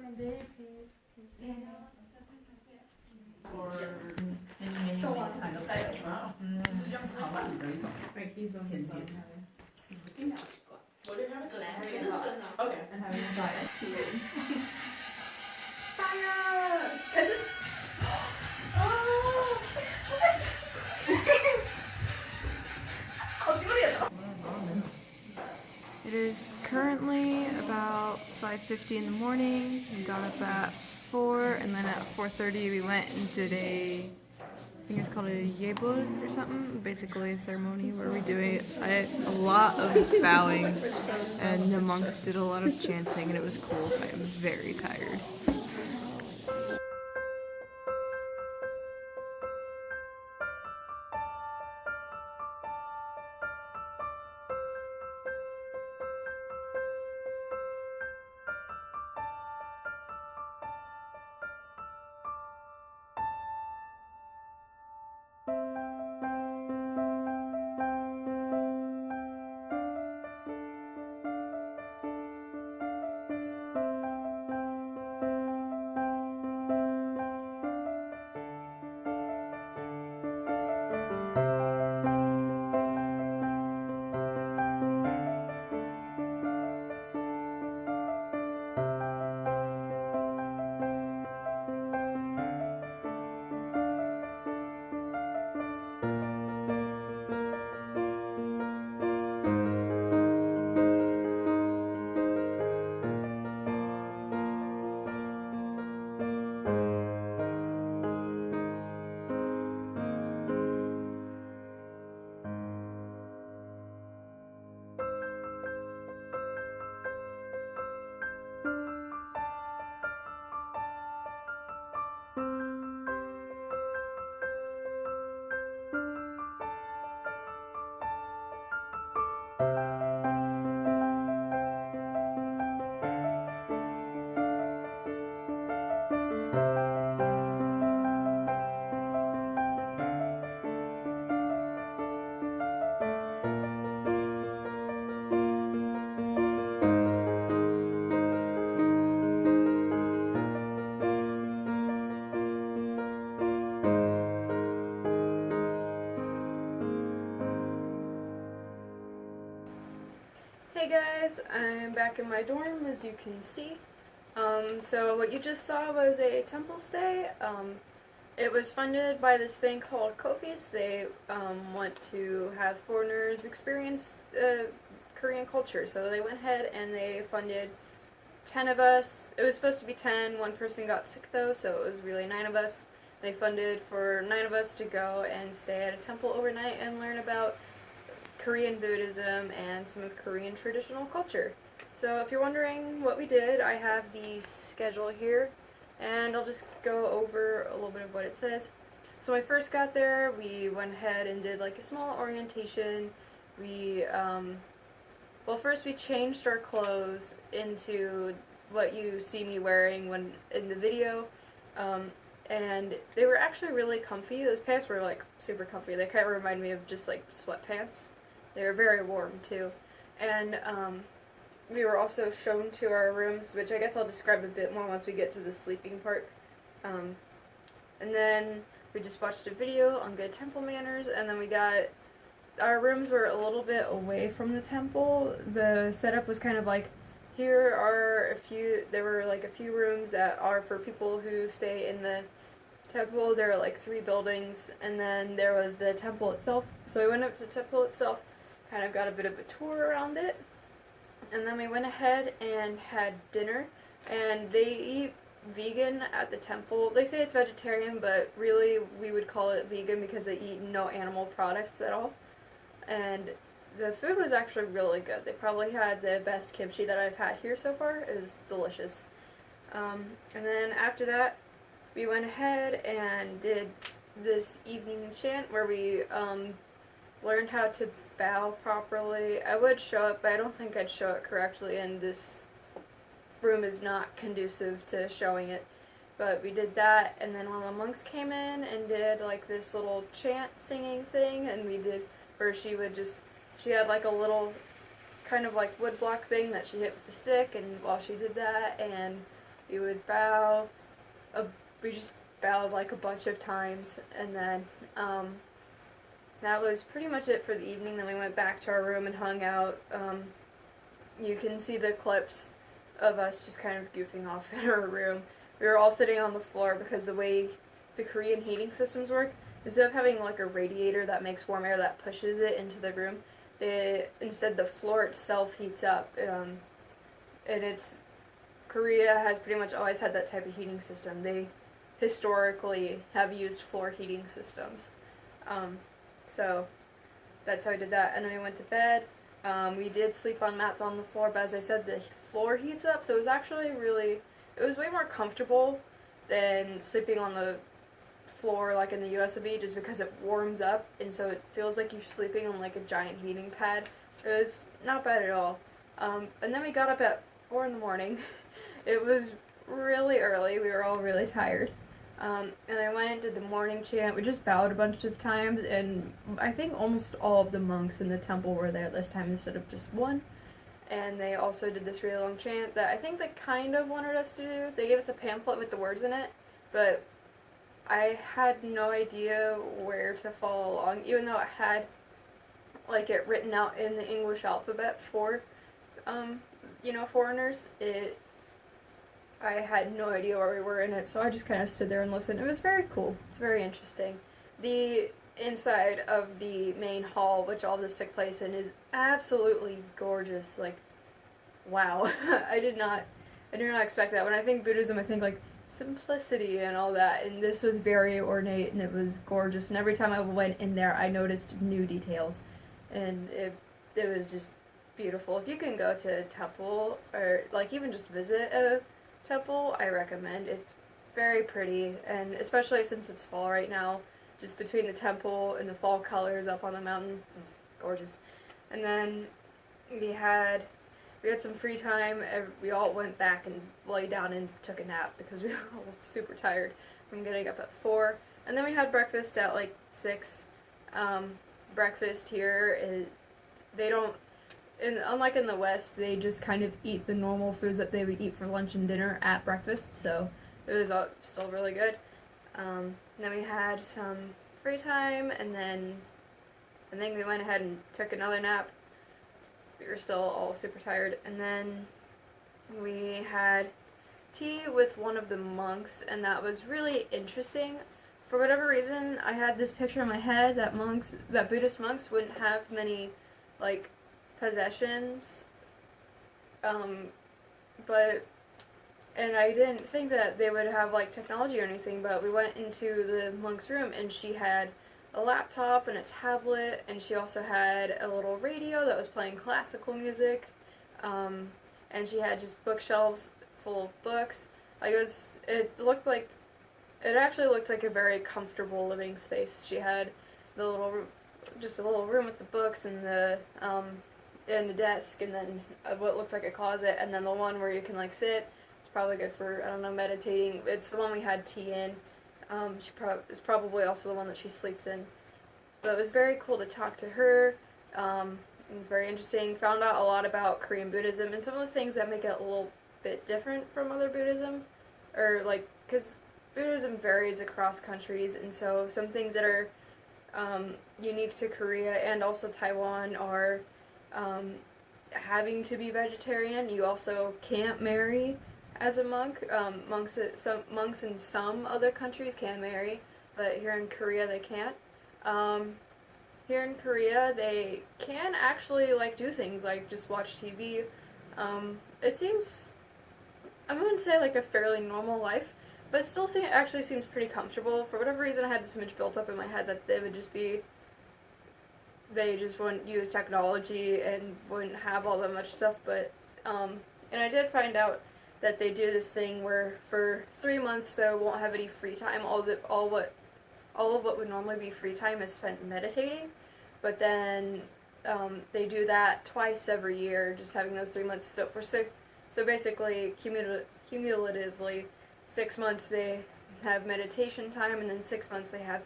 Okay. And having a diet soon. Fire! It is currently about 5:50 in the morning. We got up at 4, and then at 4:30 we went and did I think it's called a yebud or something, basically a ceremony where we do a lot of bowing, and the monks did a lot of chanting, and it was cool. I am very tired. Hey guys, I'm back in my dorm, as you can see. So what you just saw was a temple stay. It was funded by this thing called KOFICE. They want to have foreigners experience Korean culture, so they went ahead and they funded 10 of us. It was supposed to be 10, one person got sick though, so it was really 9 of us. They funded for 9 of us to go and stay at a temple overnight and learn about Korean Buddhism and some of Korean traditional culture. So if you're wondering what we did, I have the schedule here, and I'll just go over a little bit of what it says. So when I first got there, we went ahead and did like a small orientation. We, well, first we changed our clothes into what you see me wearing when in the video, and they were actually really comfy. Those pants were like super comfy. They kind of remind me of just like sweatpants. They were very warm too. And we were also shown to our rooms, which I guess I'll describe a bit more once we get to the sleeping part. And then we just watched a video on good temple manners, and then our rooms were a little bit away from the temple. The setup was kind of like, there were like a few rooms that are for people who stay in the temple. There were like 3 buildings, and then there was the temple itself. So we went up to the temple itself, kind of got a bit of a tour around it, and then we went ahead and had dinner. And they eat vegan at the temple. They say it's vegetarian, but really we would call it vegan because they eat no animal products at all. And the food was actually really good. They probably had the best kimchi that I've had here so far. It was delicious. And then after that, we went ahead and did this evening chant where we learned how to bow properly. I would show it, but I don't think I'd show it correctly, and this room is not conducive to showing it. But we did that, and then one of the monks came in and did like this little chant singing thing, and we did where she had like a little kind of like wood block thing that she hit with the stick, and while she did that, and We would bow, we just bowed like a bunch of times, and then that was pretty much it for the evening. Then we went back to our room and hung out. You can see the clips of us just kind of goofing off in our room. We were all sitting on the floor because the way the Korean heating systems work, instead of having like a radiator that makes warm air that pushes it into the room, instead the floor itself heats up. And Korea has pretty much always had that type of heating system. They historically have used floor heating systems. So that's how we did that. And then we went to bed. We did sleep on mats on the floor, but as I said, the floor heats up, so it was actually it was way more comfortable than sleeping on the floor like in the US would be, just because it warms up, and so it feels like you're sleeping on like a giant heating pad. It was not bad at all. And then we got up at 4 in the morning. It was really early. We were all really tired. And I went and did the morning chant. We just bowed a bunch of times, and I think almost all of the monks in the temple were there this time instead of just one. And they also did this really long chant that I think they kind of wanted us to do. They gave us a pamphlet with the words in it, but I had no idea where to follow along, even though it had like it written out in the English alphabet for, foreigners. I had no idea where we were in it, so I just kind of stood there and listened. It was very cool. It's very interesting. The inside of the main hall, which all this took place in, is absolutely gorgeous. Like, wow. I did not expect that. When I think Buddhism, I think like simplicity and all that, and this was very ornate and it was gorgeous. And every time I went in there, I noticed new details, and it was just beautiful. If you can go to a temple or like even just visit a temple, I recommend. It's very pretty, and especially since it's fall right now, just between the temple and the fall colors up on the mountain, gorgeous. And then we had some free time. We all went back and lay down and took a nap because we were all super tired from getting up at 4. And then we had breakfast at like 6. Breakfast here they don't, unlike in the West, they just kind of eat the normal foods that they would eat for lunch and dinner at breakfast, so it was still really good. Then we had some free time, and then we went ahead and took another nap. We were still all super tired, and then we had tea with one of the monks, and that was really interesting. For whatever reason, I had this picture in my head that Buddhist monks wouldn't have many, like, possessions, and I didn't think that they would have like technology or anything, but we went into the monk's room and she had a laptop and a tablet, and she also had a little radio that was playing classical music, and she had just bookshelves full of books. Like it actually looked like a very comfortable living space. She had just a little room with the books and the desk, and then what looked like a closet, and then the one where you can like sit. It's probably good for, I don't know, meditating. It's the one we had tea in. It's probably also the one that she sleeps in. But it was very cool to talk to her. It was very interesting. Found out a lot about Korean Buddhism and some of the things that make it a little bit different from other Buddhism, or like, because Buddhism varies across countries, and so some things that are unique to Korea and also Taiwan are having to be vegetarian. You also can't marry as a monk. Monks in some other countries can marry, but here in Korea they can't. Here in Korea they can actually like do things like just watch TV. It seems, I wouldn't say like a fairly normal life, but it still actually seems pretty comfortable. For whatever reason, I had this image built up in my head that they just wouldn't use technology and wouldn't have all that much stuff, but, and I did find out that they do this thing where for 3 months they won't have any free time. All of what would normally be free time is spent meditating, but then they do that twice every year, just having those 3 months. So basically, cumulatively, 6 months they have meditation time, and then 6 months they have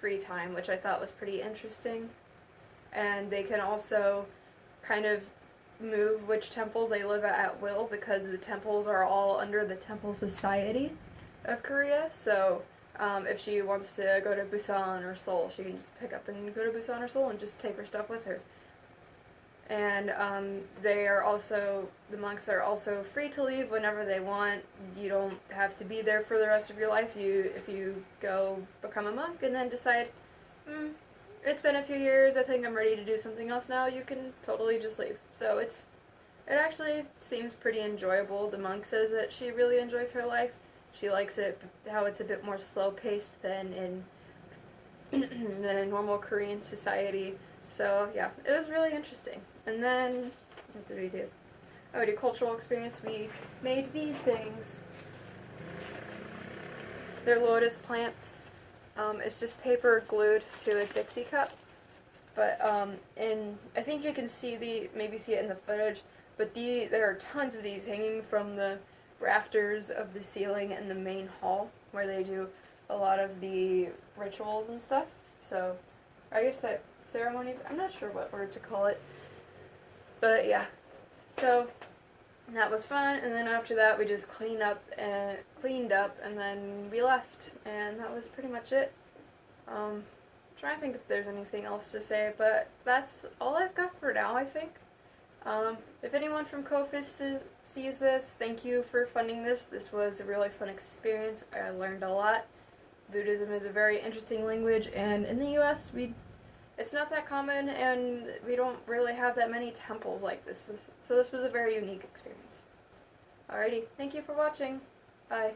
free time, which I thought was pretty interesting. And they can also kind of move which temple they live at will, because the temples are all under the Temple Society of Korea. So if she wants to go to Busan or Seoul, she can just pick up and go to Busan or Seoul and just take her stuff with her. And the monks are also free to leave whenever they want. You don't have to be there for the rest of your life. If you go become a monk and then decide, it's been a few years, I think I'm ready to do something else now, you can totally just leave. So it actually seems pretty enjoyable. The monk says that she really enjoys her life. She likes it, how it's a bit more slow-paced than in than a normal Korean society. So yeah, it was really interesting. And then, what did we do? Oh, we did cultural experience. We made these things. They're lotus plants. It's just paper glued to a Dixie cup. But I think you can maybe see it in the footage, but there are tons of these hanging from the rafters of the ceiling in the main hall, where they do a lot of the rituals and stuff. So, I guess that ceremonies, I'm not sure what word to call it. But yeah, so that was fun, and then after that we just cleaned up, and then we left, and that was pretty much it. Trying to think if there's anything else to say, but that's all I've got for now, I think. If anyone from KOFICE sees this, thank you for funding this. This was a really fun experience. I learned a lot. Buddhism is a very interesting language, and in the US, it's not that common, and we don't really have that many temples like this. So this was a very unique experience. Alrighty, thank you for watching. Bye.